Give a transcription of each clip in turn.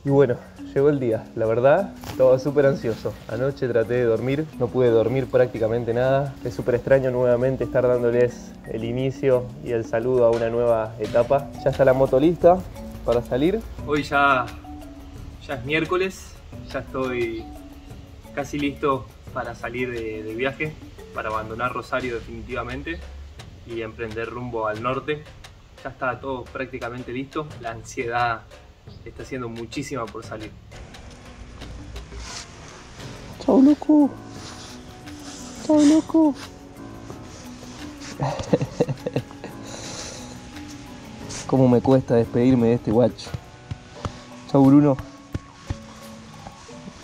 Y bueno, llegó el día. La verdad, estaba súper ansioso. Anoche traté de dormir, no pude dormir prácticamente nada. Es súper extraño nuevamente estar dándoles el inicio y el saludo a una nueva etapa. Ya está la moto lista para salir. Hoy ya es miércoles, ya estoy casi listo para salir de viaje, para abandonar Rosario definitivamente y emprender rumbo al norte. Ya está todo prácticamente listo, la ansiedad está siendo muchísima por salir. Chau, loco. Chau, loco. Cómo me cuesta despedirme de este guacho. Chau, Bruno.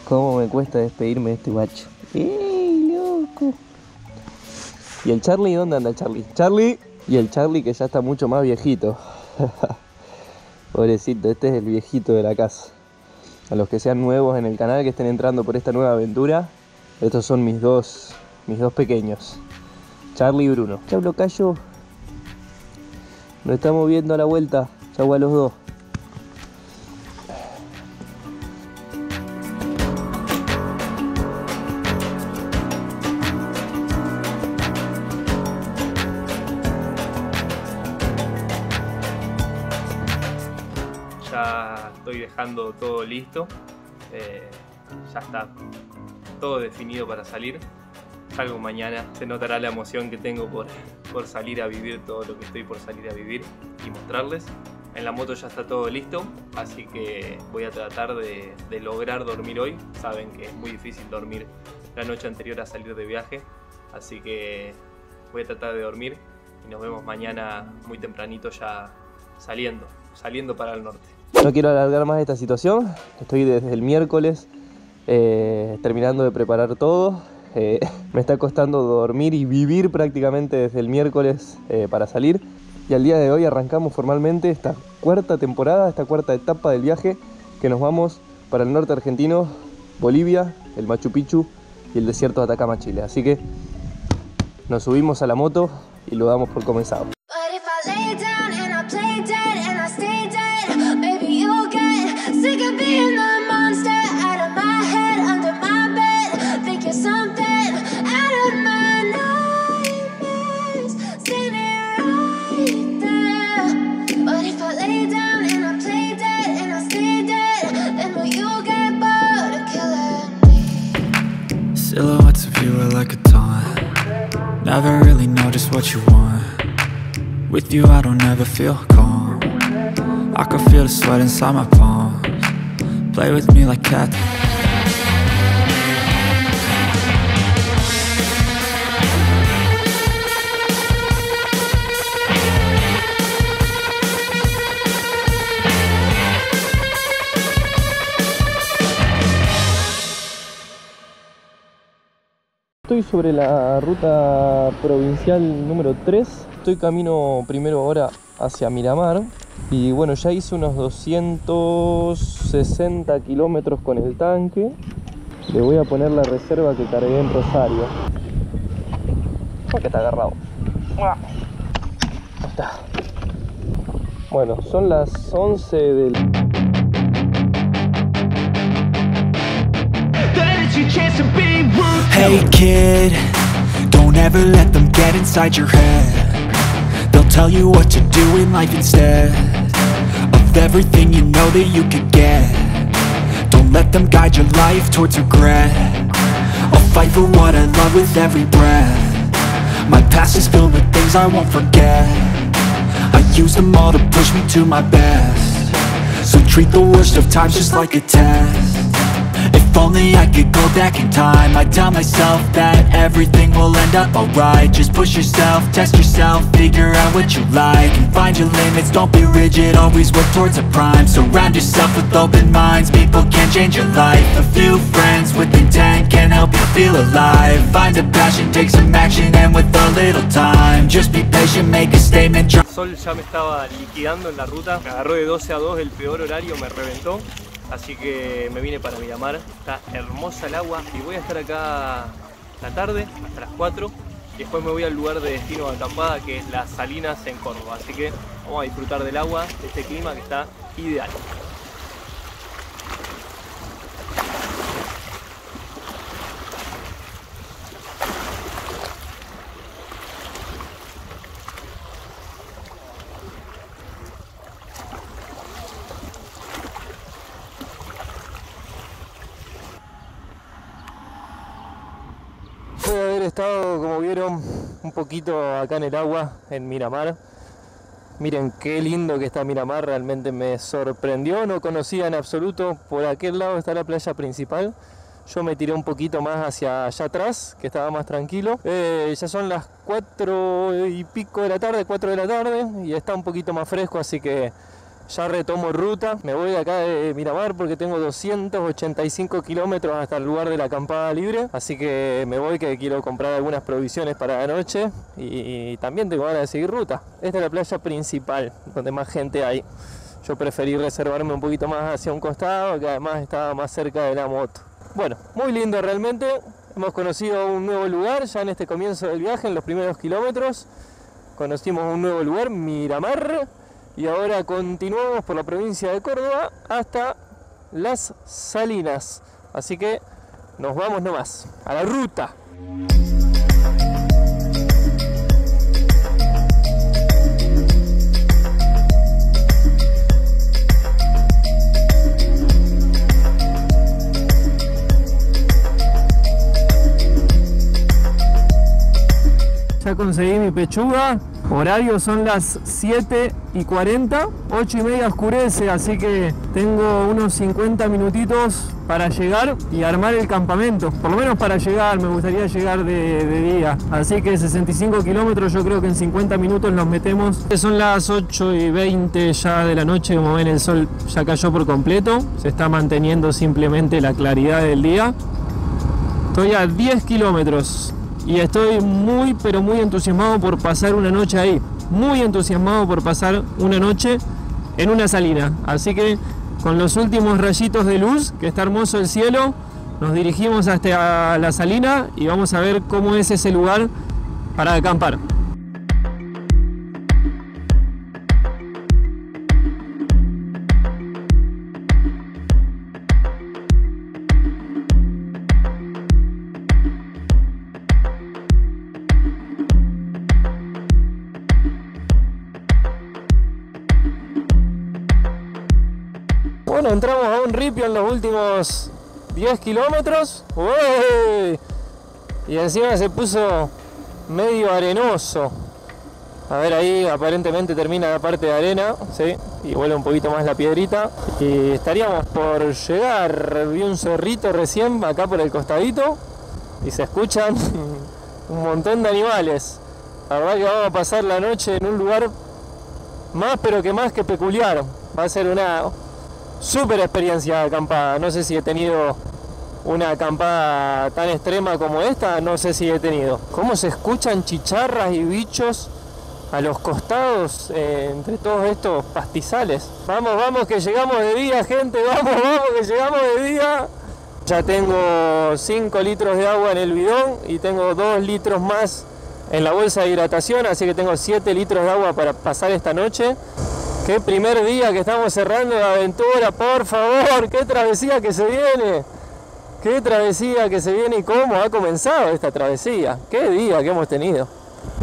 Cómo me cuesta despedirme de este guacho. ¡Ey, loco! ¿Y el Charlie? ¿Dónde anda el Charlie? ¡Charlie! Y el Charlie que ya está mucho más viejito. Pobrecito, este es el viejito de la casa. A los que sean nuevos en el canal, que estén entrando por esta nueva aventura, estos son mis dos pequeños, Charlie y Bruno. Chau, locayo. Nos estamos viendo a la vuelta. Chau a los dos. Ya estoy dejando todo listo, ya está todo definido para salir. Salgo mañana, se notará la emoción que tengo por salir a vivir todo lo que estoy por salir a vivir y mostrarles. En la moto ya está todo listo, así que voy a tratar de lograr dormir hoy. Saben que es muy difícil dormir la noche anterior a salir de viaje, así que voy a tratar de dormir y nos vemos mañana muy tempranito ya saliendo para el norte. No quiero alargar más esta situación, estoy desde el miércoles terminando de preparar todo. Me está costando dormir y vivir prácticamente desde el miércoles para salir. Y al día de hoy arrancamos formalmente esta cuarta temporada, esta cuarta etapa del viaje, que nos vamos para el norte argentino, Bolivia, el Machu Picchu y el desierto de Atacama, Chile. Así que nos subimos a la moto y lo damos por comenzado. Silhouettes of you are like a taunt. Never really know just what you want. With you I don't ever feel calm. I can feel the sweat inside my palms. Play with me like cats. Estoy sobre la ruta provincial número 3. Estoy camino primero ahora hacia Miramar. Y bueno, ya hice unos 260 kilómetros con el tanque. Le voy a poner la reserva que cargué en Rosario. ¿Por qué está agarrado? Ahí está. Bueno, son las 11 del... Hey kid, don't ever let them get inside your head. They'll tell you what to do in life instead of everything you know that you could get. Don't let them guide your life towards regret. I'll fight for what I love with every breath. My past is filled with things I won't forget. I use them all to push me to my best. So treat the worst of times just like a test. If only I could go back in time, I'd tell myself that everything will end up alright. Just push yourself, test yourself, figure out what you like, and find your limits, don't be rigid, always work towards a prime. Surround yourself with open minds, people can change your life. A few friends with intent can help you feel alive. Find a passion, take some action, and with a little time, just be patient, make a statement. El sol ya me estaba liquidando en la ruta, me agarró de 12 a 2, el peor horario, me reventó. Así que me vine para Miramar, está hermosa el agua y voy a estar acá la tarde hasta las 4 y después me voy al lugar de destino de acampada, que es Las Salinas en Córdoba. Así que vamos a disfrutar del agua, de este clima que está ideal. haber estado, como vieron, un poquito acá en el agua, en Miramar. Miren qué lindo que está Miramar, realmente me sorprendió, no conocía en absoluto. Por aquel lado está la playa principal. Yo me tiré un poquito más hacia allá atrás, que estaba más tranquilo. Ya son las 4 y pico de la tarde, 4 de la tarde, y está un poquito más fresco, así que ya retomo ruta. Me voy de acá de Miramar porque tengo 285 kilómetros hasta el lugar de la acampada libre. Así que me voy, que quiero comprar algunas provisiones para la noche. Y también tengo ganas de seguir ruta. Esta es la playa principal, donde más gente hay. Yo preferí reservarme un poquito más hacia un costado, que además estaba más cerca de la moto. Bueno, muy lindo realmente. Hemos conocido un nuevo lugar ya en este comienzo del viaje, en los primeros kilómetros. Conocimos un nuevo lugar, Miramar. Y ahora continuamos por la provincia de Córdoba hasta Las Salinas. Así que nos vamos nomás, a la ruta. Ya conseguí mi pechuga. Horario son las 7:40, 8:30 oscurece, así que tengo unos 50 minutitos para llegar y armar el campamento. Por lo menos para llegar, me gustaría llegar de día. Así que 65 kilómetros, yo creo que en 50 minutos los metemos. Son las 8:20 ya de la noche, como ven el sol ya cayó por completo. Se está manteniendo simplemente la claridad del día. Estoy a 10 kilómetros. Y estoy muy, pero muy entusiasmado por pasar una noche ahí. Muy entusiasmado por pasar una noche en una salina. Así que con los últimos rayitos de luz, que está hermoso el cielo, nos dirigimos hasta la salina y vamos a ver cómo es ese lugar para acampar. Bueno, entramos a un ripio en los últimos 10 kilómetros. ¡Uey! Y encima se puso medio arenoso. A ver, ahí aparentemente termina la parte de arena, ¿sí? Y vuelve un poquito más la piedrita. Y estaríamos por llegar. Vi un cerrito recién acá por el costadito. Y se escuchan un montón de animales. La verdad que vamos a pasar la noche en un lugar más que peculiar. Va a ser una super experiencia de acampada. No sé si he tenido una acampada tan extrema como esta, no sé si he tenido. Cómo se escuchan chicharras y bichos a los costados entre todos estos pastizales. Vamos, vamos, que llegamos de día, gente. Vamos, vamos, que llegamos de día. Ya tengo 5 litros de agua en el bidón y tengo 2 litros más en la bolsa de hidratación, así que tengo 7 litros de agua para pasar esta noche. Qué primer día que estamos cerrando la aventura, por favor, qué travesía que se viene. Qué travesía que se viene y cómo ha comenzado esta travesía. Qué día que hemos tenido.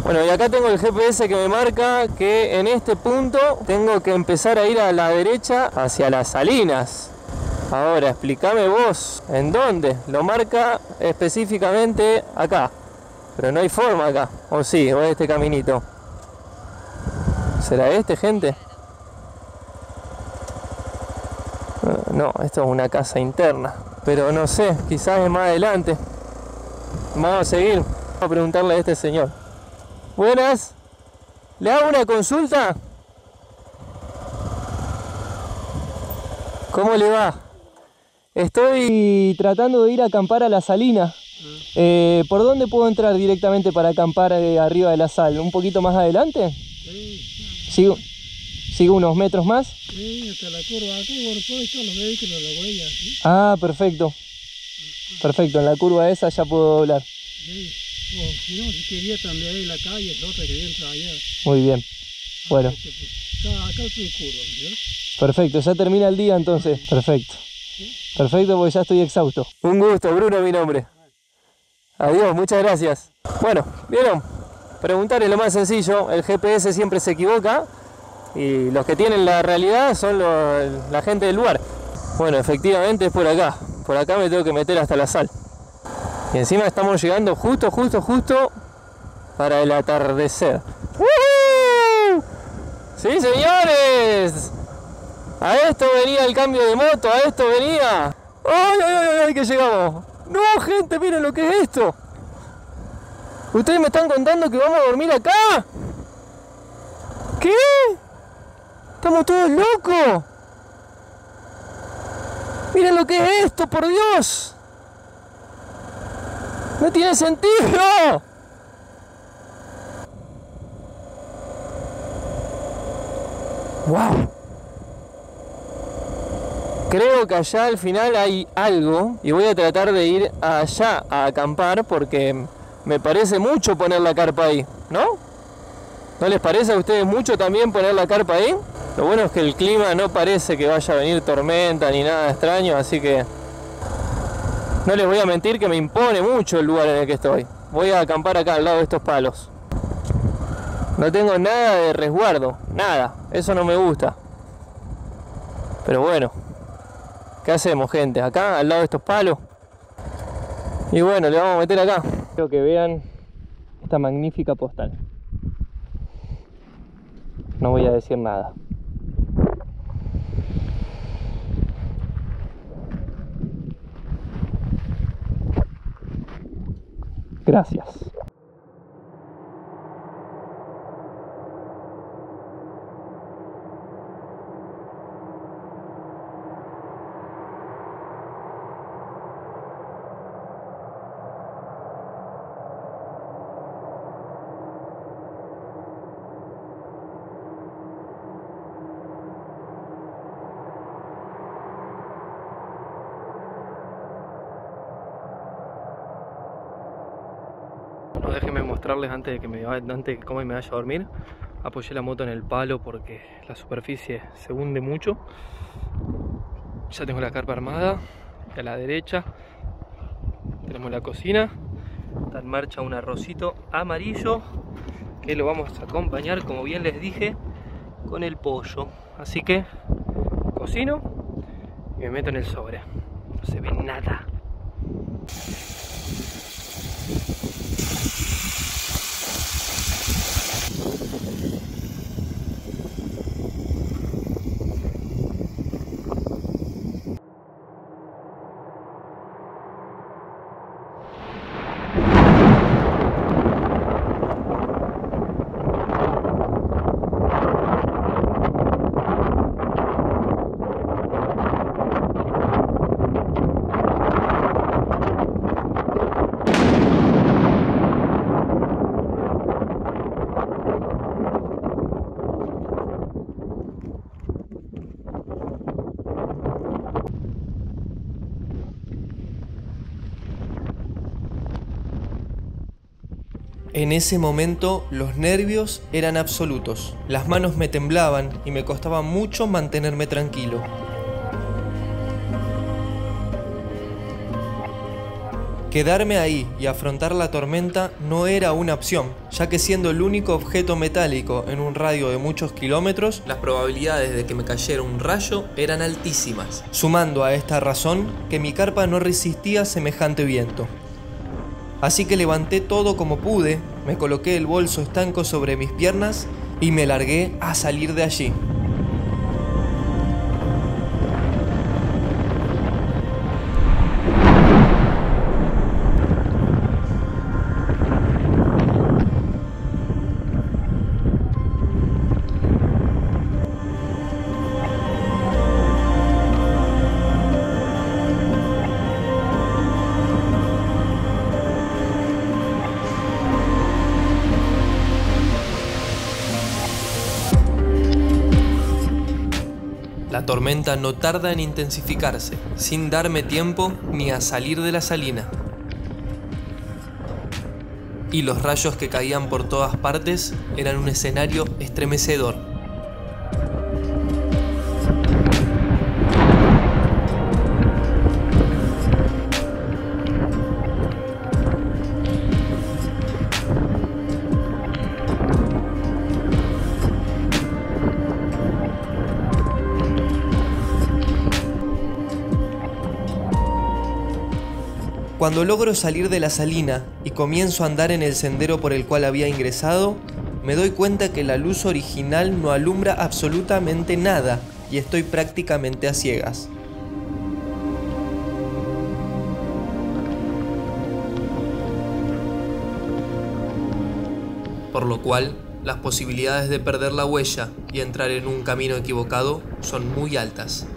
Bueno, y acá tengo el GPS que me marca que en este punto tengo que empezar a ir a la derecha hacia las salinas. Ahora, explícame vos, ¿en dónde? Lo marca específicamente acá. Pero no hay forma acá. ¿O sí? ¿O es este caminito? ¿Será este, gente? No, esto es una casa interna. Pero no sé, quizás es más adelante. Vamos a seguir. Vamos a preguntarle a este señor. Buenas. ¿Le hago una consulta? ¿Cómo le va? Estoy tratando de ir a acampar a la salina. ¿Por dónde puedo entrar directamente para acampar arriba de la sal? ¿Un poquito más adelante? Sí. ¿Sigo unos metros más? Sí, hasta la curva aquí, bueno, por ahí están los vehículos, la huella, ¿sí? Ah, perfecto. Perfecto, en la curva esa ya puedo doblar. Sí, o si no, si quería también ahí en la calle, es otra que entra allá. Muy bien, bueno. Acá es muy curva, ¿sí? Perfecto, ya termina el día entonces. Perfecto. Perfecto, porque ya estoy exhausto. Un gusto, Bruno, mi nombre. Adiós, muchas gracias. Bueno, ¿vieron? Preguntar es lo más sencillo, el GPS siempre se equivoca. Y los que tienen la realidad son la gente del lugar. Bueno, efectivamente es por acá. Por acá me tengo que meter hasta la sal. Y encima estamos llegando justo para el atardecer. ¡Woo! ¡Sí, señores! A esto venía el cambio de moto, a esto venía. ¡Ay, ay, ay, ay, que llegamos! ¡No, gente, miren lo que es esto! ¿Ustedes me están contando que vamos a dormir acá? ¿Qué? ¡Estamos todos locos! ¡Miren lo que es esto, por Dios! ¡No tiene sentido! ¡Wow! Creo que allá al final hay algo y voy a tratar de ir allá a acampar porque me parece mucho poner la carpa ahí, ¿no? ¿No les parece a ustedes mucho también poner la carpa ahí? Lo bueno es que el clima no parece que vaya a venir tormenta ni nada extraño, así que no les voy a mentir que me impone mucho el lugar en el que estoy. Voy a acampar acá al lado de estos palos. No tengo nada de resguardo, nada, eso no me gusta. Pero bueno, ¿qué hacemos, gente? Acá al lado de estos palos. Y bueno, le vamos a meter acá. Quiero que vean esta magnífica postal. No voy a decir nada. Gracias. No, déjenme mostrarles antes de que me vaya a dormir. Apoyé la moto en el palo porque la superficie se hunde mucho. Ya tengo la carpa armada. Y a la derecha tenemos la cocina. Está en marcha un arrocito amarillo que lo vamos a acompañar, como bien les dije, con el pollo. Así que cocino y me meto en el sobre. No se ve nada. En ese momento los nervios eran absolutos. Las manos me temblaban y me costaba mucho mantenerme tranquilo. Quedarme ahí y afrontar la tormenta no era una opción, ya que siendo el único objeto metálico en un radio de muchos kilómetros, las probabilidades de que me cayera un rayo eran altísimas, sumando a esta razón que mi carpa no resistía semejante viento. Así que levanté todo como pude, me coloqué el bolso estanco sobre mis piernas y me largué a salir de allí. La tormenta no tarda en intensificarse, sin darme tiempo ni a salir de la salina. Y los rayos que caían por todas partes eran un escenario estremecedor. Cuando logro salir de la salina y comienzo a andar en el sendero por el cual había ingresado, me doy cuenta que la luz original no alumbra absolutamente nada y estoy prácticamente a ciegas. Por lo cual, las posibilidades de perder la huella y entrar en un camino equivocado son muy altas.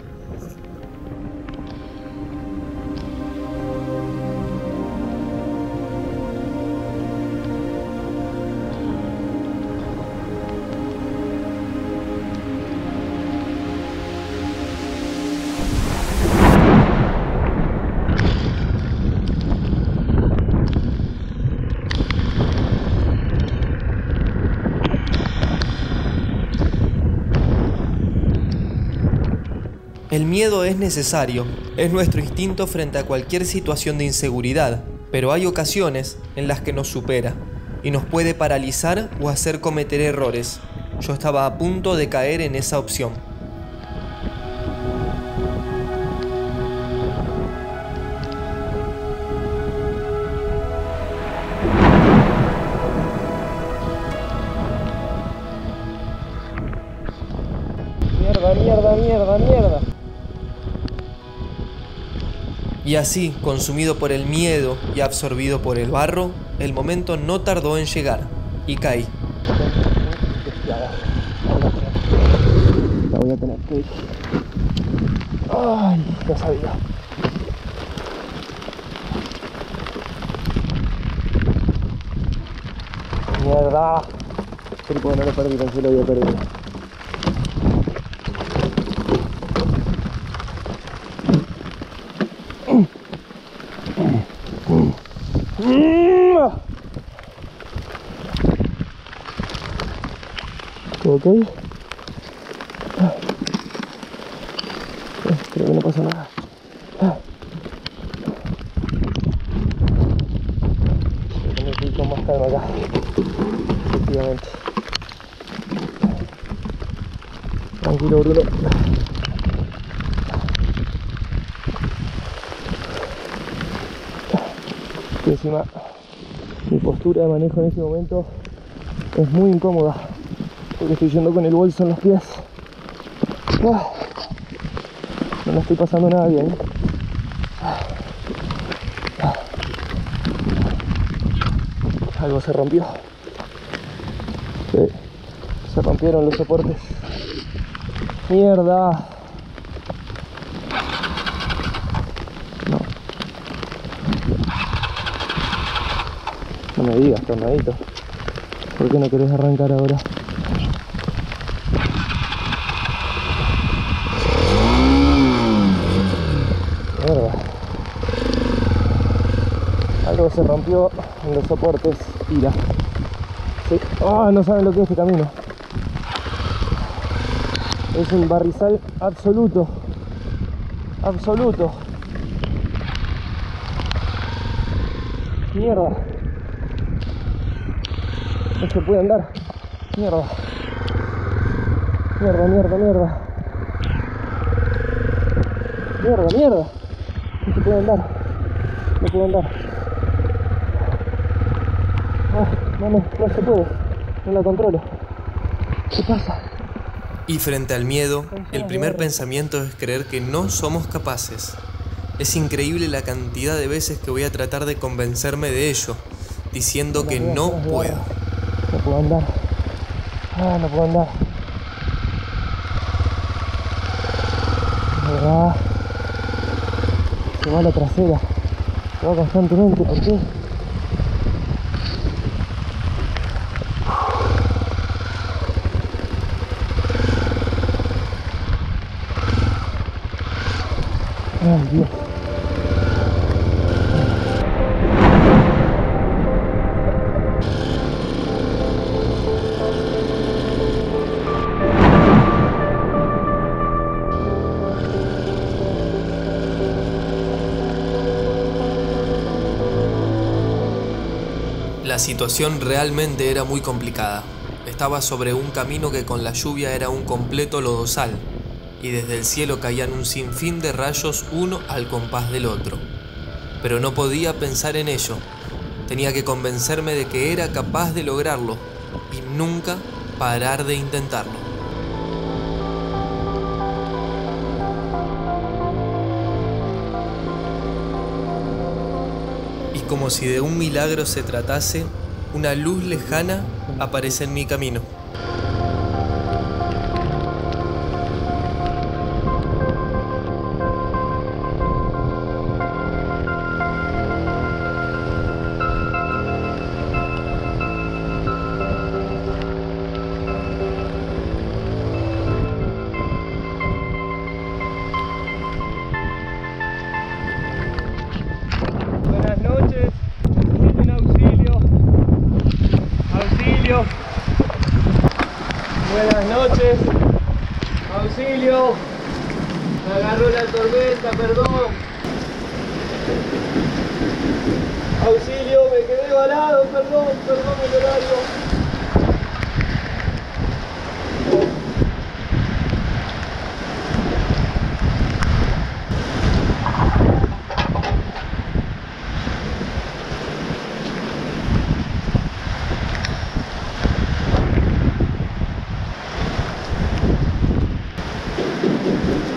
El miedo es necesario, es nuestro instinto frente a cualquier situación de inseguridad, pero hay ocasiones en las que nos supera y nos puede paralizar o hacer cometer errores. Yo estaba a punto de caer en esa opción. Mierda. Y así, consumido por el miedo y absorbido por el barro, el momento no tardó en llegar, y caí. La voy a tener que ir. Ay, ya sabía. Mierda. Pero no lo perdí, pensé lo había perdido. Ok. Creo que no pasa nada. Tengo que ir con más calma acá. Efectivamente. Tranquilo, Bruno. Y encima mi postura de manejo en este momento es muy incómoda porque estoy yendo con el bolso en los pies. No me estoy pasando nada bien. Algo se rompió. Sí, se rompieron los soportes. Mierda. No me digas, tornadito. ¿Por qué no querés arrancar ahora? Mierda. Algo se rompió en los soportes. Mira. Sí. Oh, no saben lo que es este camino. Es un barrizal absoluto. Absoluto. Mierda. No se puede andar. Mierda. Mierda. No se puede andar. No puedo andar. No se puede. No la controlo. ¿Qué pasa? Y frente al miedo, el primer pensamiento es creer que no somos capaces. Es increíble la cantidad de veces que voy a tratar de convencerme de ello, diciendo que no puedo. No puedo andar. No puedo andar. ¿Verdad? Se va a la trasera. Se va constantemente. ¿Por qué? Ay, Dios. La situación realmente era muy complicada. Estaba sobre un camino que con la lluvia era un completo lodazal, y desde el cielo caían un sinfín de rayos uno al compás del otro. pero no podía pensar en ello. Tenía que convencerme de que era capaz de lograrlo y nunca parar de intentarlo. Y como si de un milagro se tratase, una luz lejana aparece en mi camino. Buenas noches, necesito un auxilio. Auxilio. Buenas noches. Auxilio. Me agarró la tormenta, perdón. Auxilio, me quedé varado, perdón el horario.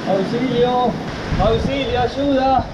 Auxilio, auxilio, ayuda.